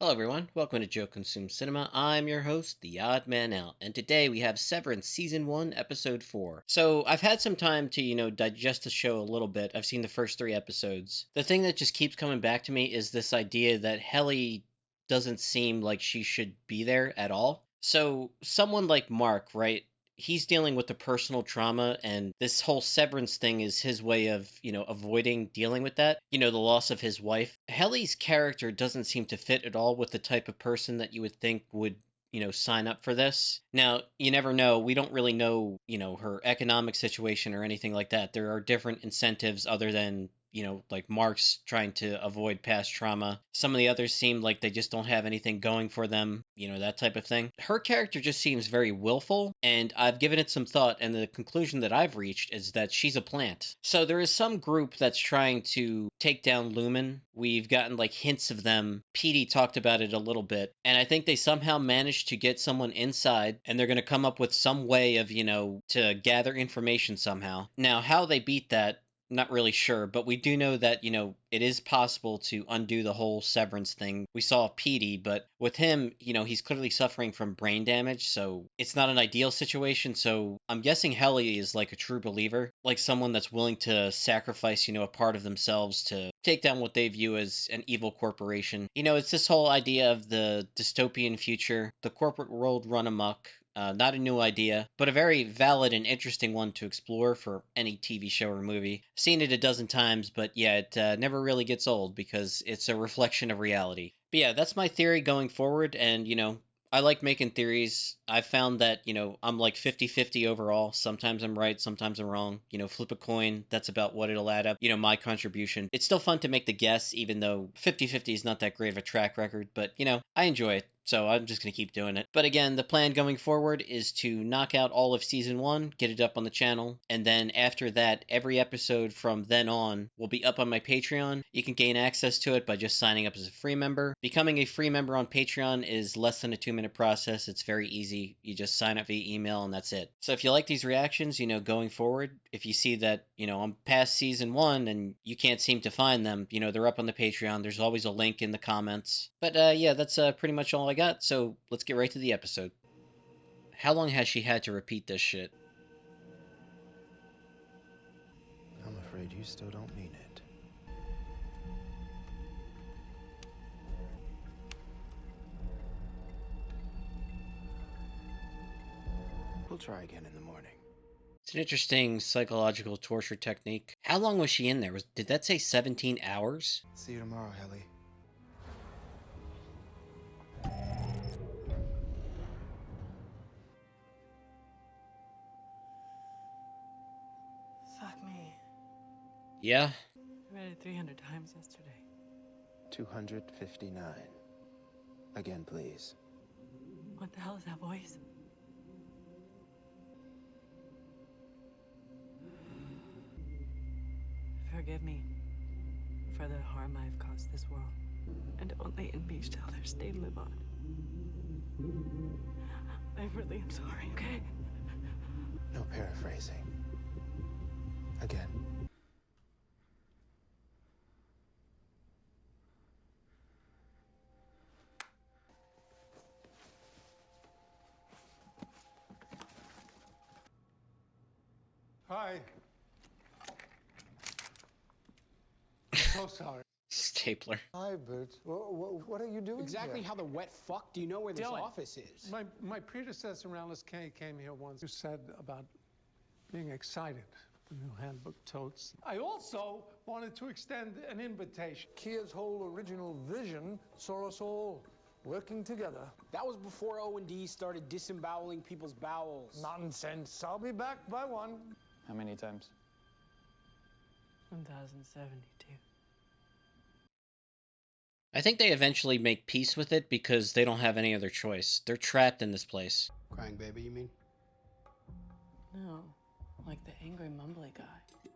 Hello, everyone. Welcome to Joe Consumes Cinema. I'm your host, the Odd Man Out, and today we have Severance Season 1, Episode 4. So, I've had some time to, digest the show a little bit. I've seen the first three episodes. The thing that just keeps coming back to me is this idea that Helly doesn't seem like she should be there at all. So, someone like Mark, right? He's dealing with the personal trauma, and this whole severance thing is his way of, avoiding dealing with that. The loss of his wife. Helly's character doesn't seem to fit at all with the type of person that you would think would, sign up for this. Now, you never know. We don't really know, her economic situation or anything like that. There are different incentives other than like Mark's trying to avoid past trauma. Some of the others seem like they just don't have anything going for them, that type of thing. Her character just seems very willful, and I've given it some thought, and the conclusion that I've reached is that she's a plant. So there is some group that's trying to take down Lumen. We've gotten like hints of them. Petey talked about it a little bit, and I think they somehow managed to get someone inside, and they're going to come up with some way of, to gather information somehow. Now, how they beat that, not really sure, but we do know that, it is possible to undo the whole severance thing. We saw Petey, but with him, he's clearly suffering from brain damage, so it's not an ideal situation. So I'm guessing Helly is like a true believer, like someone that's willing to sacrifice, a part of themselves to take down what they view as an evil corporation. It's this whole idea of the dystopian future, the corporate world run amok, not a new idea, but a very valid and interesting one to explore for any TV show or movie. Seen it a dozen times, but yeah, it never really gets old because it's a reflection of reality. But yeah, that's my theory going forward, and I like making theories. I've found that, I'm like 50-50 overall. Sometimes I'm right, sometimes I'm wrong. Flip a coin, that's about what it'll add up, my contribution. It's still fun to make the guess, even though 50-50 is not that great of a track record, but, I enjoy it. So I'm just going to keep doing it. But again, the plan going forward is to knock out all of season one, get it up on the channel, and then after that, every episode from then on will be up on my Patreon. You can gain access to it by just signing up as a free member. Becoming a free member on Patreon is less than a 2-minute process. It's very easy. You just sign up via email and that's it. So if you like these reactions, going forward, if you see that, I'm past season one and you can't seem to find them, they're up on the Patreon. There's always a link in the comments. But yeah, that's pretty much all I got, so let's get right to the episode. How long has she had to repeat this shit? I'm afraid you still don't mean it. We'll try again in the morning. It's an interesting psychological torture technique. How long was she in there? Did that say 17 hours? See you tomorrow, Helly. Fuck me. Yeah? I read it 300 times yesterday. 259. Again, please. What the hell is that voice? Forgive me for the harm I've caused this world. And only in me shall their stain live on. I really am sorry, okay? No paraphrasing. Again. Hi. So sorry. Stapler. Hi, Bert. What are you doing Exactly here? how the wet fuck do you know where this Dylan. office is? My predecessor, Alice Kay, came here once. You said about being excited. The new handbook totes. I also wanted to extend an invitation. Kia's whole original vision saw us all working together. That was before O&D started disemboweling people's bowels. Nonsense. I'll be back by 1. How many times? 1072. I think they eventually make peace with it because they don't have any other choice. They're trapped in this place. Crying baby, you mean? No, like the angry mumbly guy.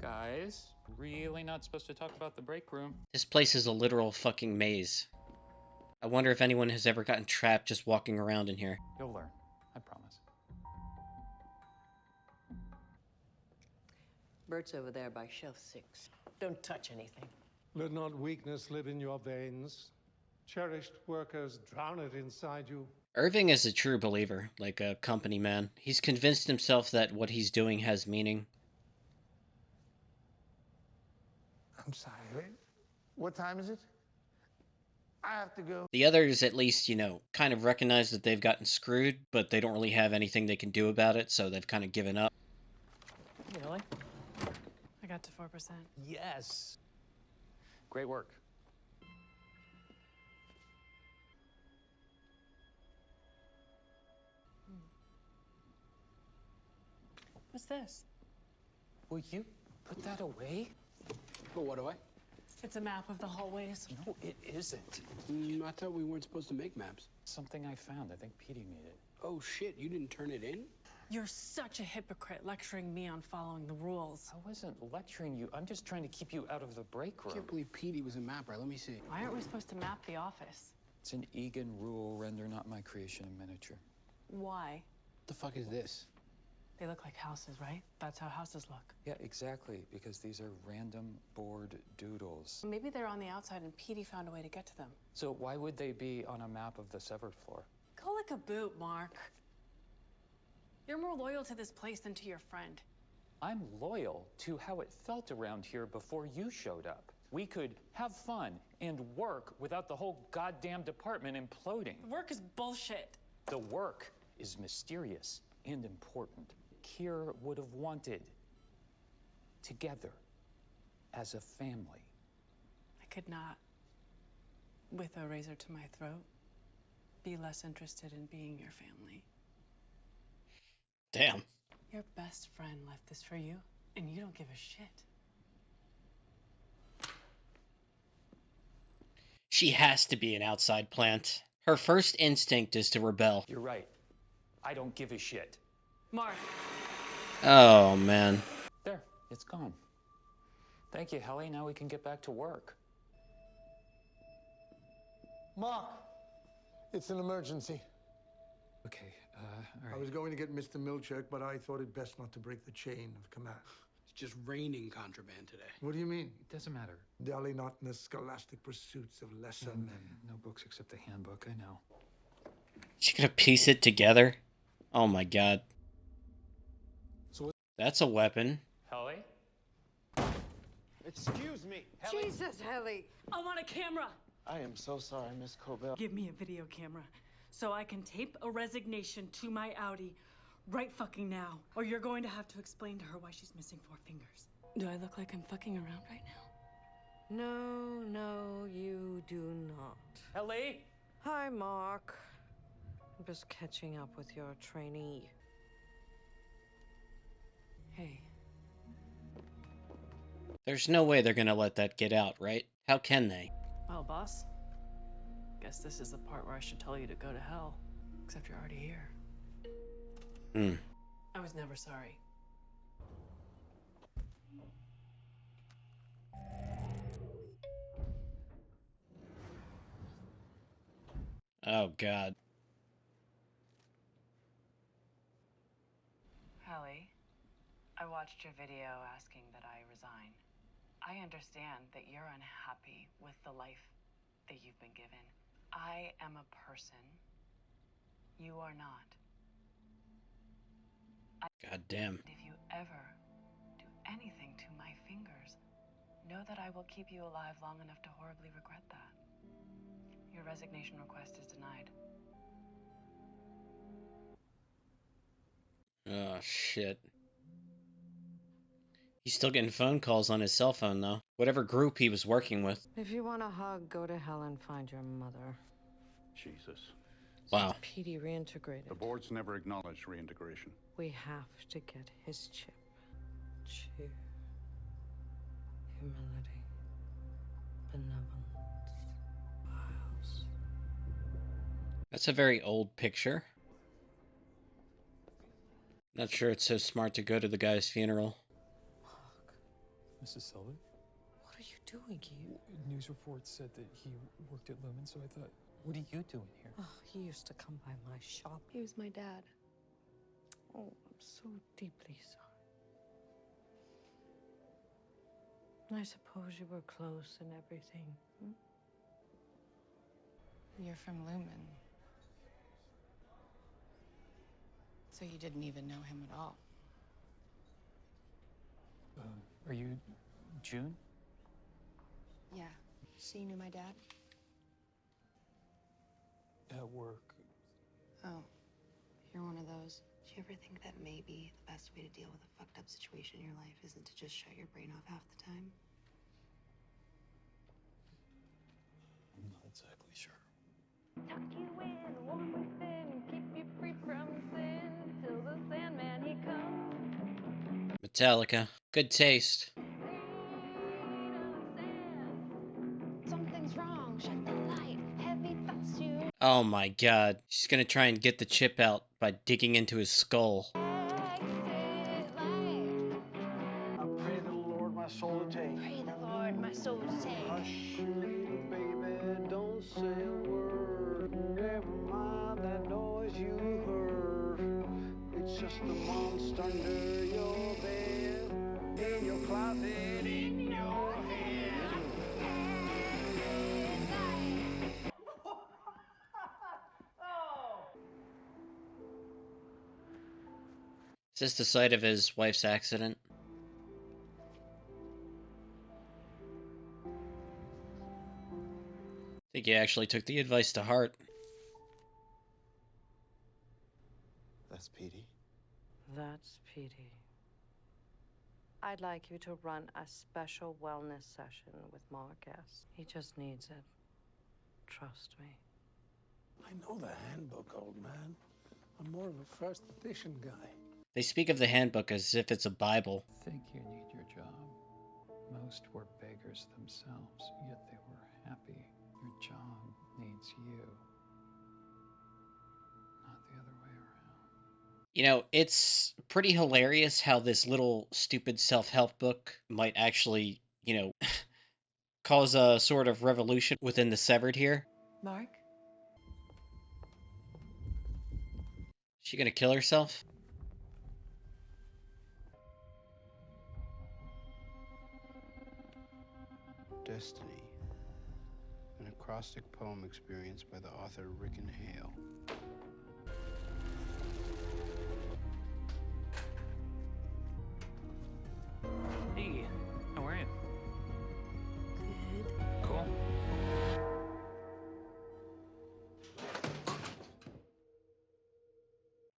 Guys, really not supposed to talk about the break room. This place is a literal fucking maze. I wonder if anyone has ever gotten trapped just walking around in here. You'll learn, I promise. Bert's over there by shelf 6. Don't touch anything. Let not weakness live in your veins. cherished workers drown it inside you. Irving is a true believer, like a company man. He's convinced himself that what he's doing has meaning. I'm sorry. Wait. What time is it? I have to go. The others, at least, kind of recognize that they've gotten screwed, but they don't really have anything they can do about it, so they've kind of given up. Really? I got to 4%. Yes. Great work. What's this? Will you put that away? But what do I? It's a map of the hallways. No, it isn't. I thought we weren't supposed to make maps. Something I found. I think Petey made it. Oh shit, you didn't turn it in? You're such a hypocrite lecturing me on following the rules. I wasn't lecturing you. I'm just trying to keep you out of the break I room. can't believe Petey was a mapper. Let me see. Why aren't we supposed to map the office? It's an Egan rule. Render not my creation in miniature. Why? What the fuck is this? They look like houses, right? That's how houses look. Yeah, exactly. Because these are random board doodles. Maybe they're on the outside and Petey found a way to get to them. So why would they be on a map of the severed floor? Call it a boot, Mark. You're more loyal to this place than to your friend. I'm loyal to how it felt around here before you showed up. We could have fun and work without the whole goddamn department imploding. Work is bullshit. The work is mysterious and important. Kier would have wanted together as a family. I could not, with a razor to my throat, be less interested in being your family. Damn. Your best friend left this for you, and you don't give a shit. She has to be an outside plant. Her first instinct is to rebel. You're right. I don't give a shit. Mark. Oh, man. There, it's gone. Thank you, Helly. Now we can get back to work. Mark, it's an emergency. Okay, all I right. was going to get Mr. Milchek, but I thought it best not to break the chain of command. It's just raining contraband today. What do you mean? It doesn't matter. Dally not in the scholastic pursuits of lesser men. No books except the handbook, I know. She gonna piece it together? Oh my god. So what- That's a weapon. Helly? Excuse me, Helly. Jesus, Helly. I want a camera. I am so sorry, Miss Cobell. Give me a video camera so I can tape a resignation to my Audi right fucking now. Or you're going to have to explain to her why she's missing 4 fingers. Do I look like I'm fucking around right now? No, you do not. Helly? Hi, Mark. I'm just catching up with your trainee. Hey, There's no way they're gonna let that get out, right? How can they? well, boss. Guess this is the part where I should tell you to go to hell. Except you're already here. Hmm. I was never sorry. Oh god. Hallie, I watched your video asking that I resign. I understand that you're unhappy with the life that you've been given. I am a person. You are not. God damn. If you ever do anything to my fingers, know that I will keep you alive long enough to horribly regret that. Your resignation request is denied. Oh shit. He's still getting phone calls on his cell phone though. Whatever group he was working with. If you want a hug, go to hell and find your mother. Jesus. Wow. Petey reintegrated. The board's never acknowledged reintegration. We have to get his chip. Cheer. Humility. Benevolence. Piles. That's a very old picture. Not sure it's so smart to go to the guy's funeral. Mark, Mrs. Silver? what are you doing here? News reports said that he worked at Lumen, so I thought, what are you doing here? Oh, he used to come by my shop. He was my dad. Oh, I'm so deeply sorry. I suppose you were close and everything. Hmm? You're from Lumen. So you didn't even know him at all. Are you June? Yeah. So you knew my dad? At work. Oh, you're one of those. Do you ever think that maybe the best way to deal with a fucked up situation in your life isn't to just shut your brain off half the time? I'm not exactly sure. Tuck you in, warm within, keep you free from sin, till the Sandman he comes. Metallica. Good taste. Something's wrong. Shut the light. Heavy thoughts you. Oh my god. She's gonna try and get the chip out by digging into his skull. I pray the Lord my soul to take. Pray the Lord my soul to take. Hush, little baby, don't say a word. Never mind that noise you heard. It's just a monster under your bed, in your closet, in your head. Is this the site of his wife's accident? I think he actually took the advice to heart. That's Petey. That's Petey. I'd like you to run a special wellness session with Marcus. He just needs it. Trust me. I know the handbook, old man. I'm more of a first edition guy. They speak of the handbook as if it's a Bible. I think you need your job. Most were beggars themselves, yet they were happy. Your job needs you, not the other way around. You know, it's pretty hilarious how this little stupid self-help book might actually, cause a sort of revolution within the Severed here. Mark? She gonna kill herself? Destiny, an acrostic poem experienced by the author Rickon Hale. Hey, how are you? Good. Cool.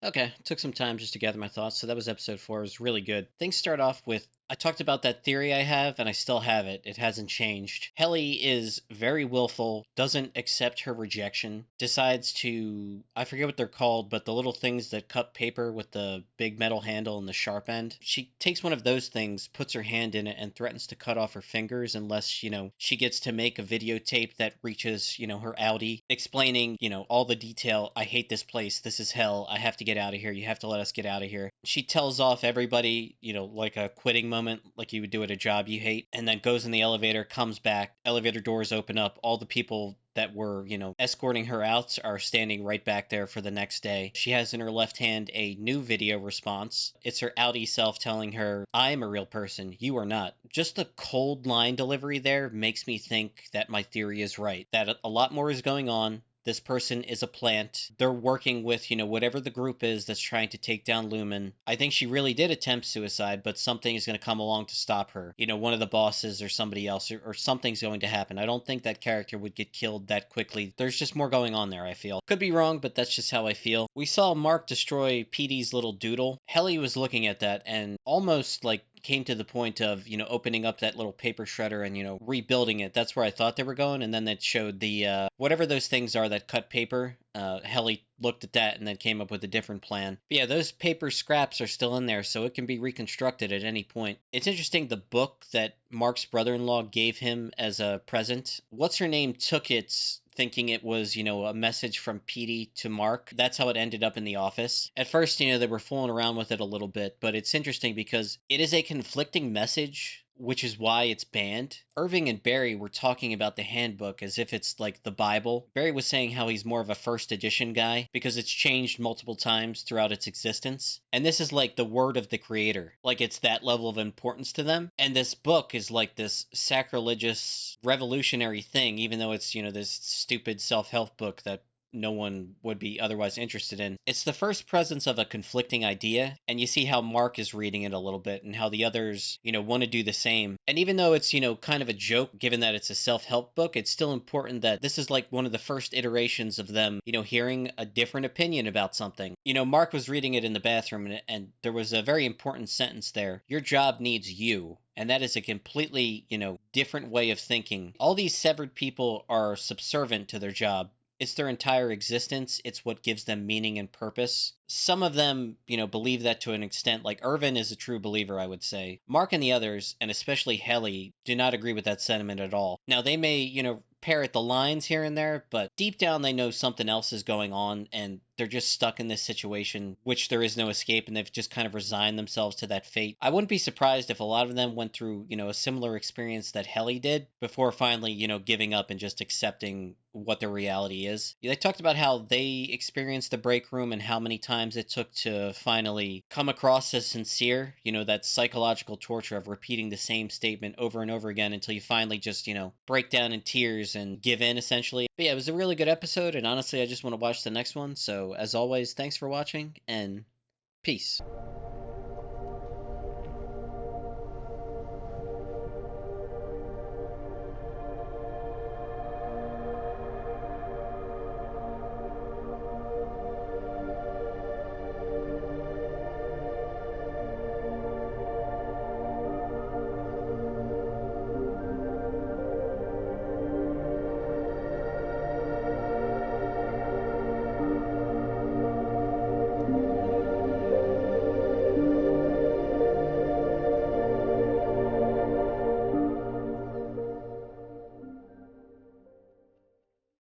Okay, took some time just to gather my thoughts. So that was episode 4. It was really good. Things start off with I talked about that theory I have, and I still have it. It hasn't changed. Helly is very willful, doesn't accept her rejection, decides to, I forget what they're called, but the little things that cut paper with the big metal handle and the sharp end. She takes one of those things, puts her hand in it, and threatens to cut off her fingers unless, she gets to make a videotape that reaches, her Audi, explaining, all the detail. I hate this place. This is hell. I have to get out of here. You have to let us get out of here. She tells off everybody, like a quitting moment, like you would do at a job you hate, and then goes in the elevator, comes back, elevator doors open up, all the people that were, escorting her out are standing right back there for the next day. She has in her left hand a new video response. It's her Audi self telling her, I am a real person, you are not. Just the cold line delivery there makes me think that my theory is right, that a lot more is going on. This person is a plant. They're working with, whatever the group is that's trying to take down Lumen. I think she really did attempt suicide, but something is going to come along to stop her. One of the bosses or somebody else, or something's going to happen. I don't think that character would get killed that quickly. There's just more going on there, I feel. Could be wrong, but that's just how I feel. We saw Mark destroy Petey's little doodle. Helly was looking at that and almost came to the point of, opening up that little paper shredder and, rebuilding it. That's where I thought they were going. And then it showed the, whatever those things are that cut paper. Helly looked at that and then came up with a different plan. But yeah, those paper scraps are still in there, so it can be reconstructed at any point. It's interesting, the book that Mark's brother-in-law gave him as a present, what's her name took it thinking it was, a message from Petey to Mark. That's how it ended up in the office. At first, they were fooling around with it a little bit, but it's interesting because it is a conflicting message which is why it's banned. Irving and Barry were talking about the handbook as if it's like the Bible. Barry was saying how he's more of a first edition guy because it's changed multiple times throughout its existence. And this is like the word of the creator. Like it's that level of importance to them. And this book is like this sacrilegious, revolutionary thing, even though it's, this stupid self-help book that no one would be otherwise interested in. It's the first presence of a conflicting idea, and you see how Mark is reading it a little bit and how the others, want to do the same. And even though it's, kind of a joke, given that it's a self-help book, it's still important that this is like one of the first iterations of them, hearing a different opinion about something. Mark was reading it in the bathroom, and there was a very important sentence there. Your job needs you. And that is a completely, different way of thinking. All these severed people are subservient to their job. It's their entire existence. It's what gives them meaning and purpose. Some of them, believe that to an extent. Like Irvin is a true believer, I would say. Mark and the others, and especially Helly, do not agree with that sentiment at all. Now, they may, parrot the lines here and there, but deep down they know something else is going on, and they're just stuck in this situation, which there is no escape, and they've just kind of resigned themselves to that fate. I wouldn't be surprised if a lot of them went through, a similar experience that Helly did before finally, giving up and just accepting what their reality is. They talked about how they experienced the break room and how many times it took to finally come across as sincere, that psychological torture of repeating the same statement over and over again until you finally just, break down in tears and give in, essentially. But yeah, it was a really good episode, and honestly, I just want to watch the next one. So, as always, thanks for watching, and peace.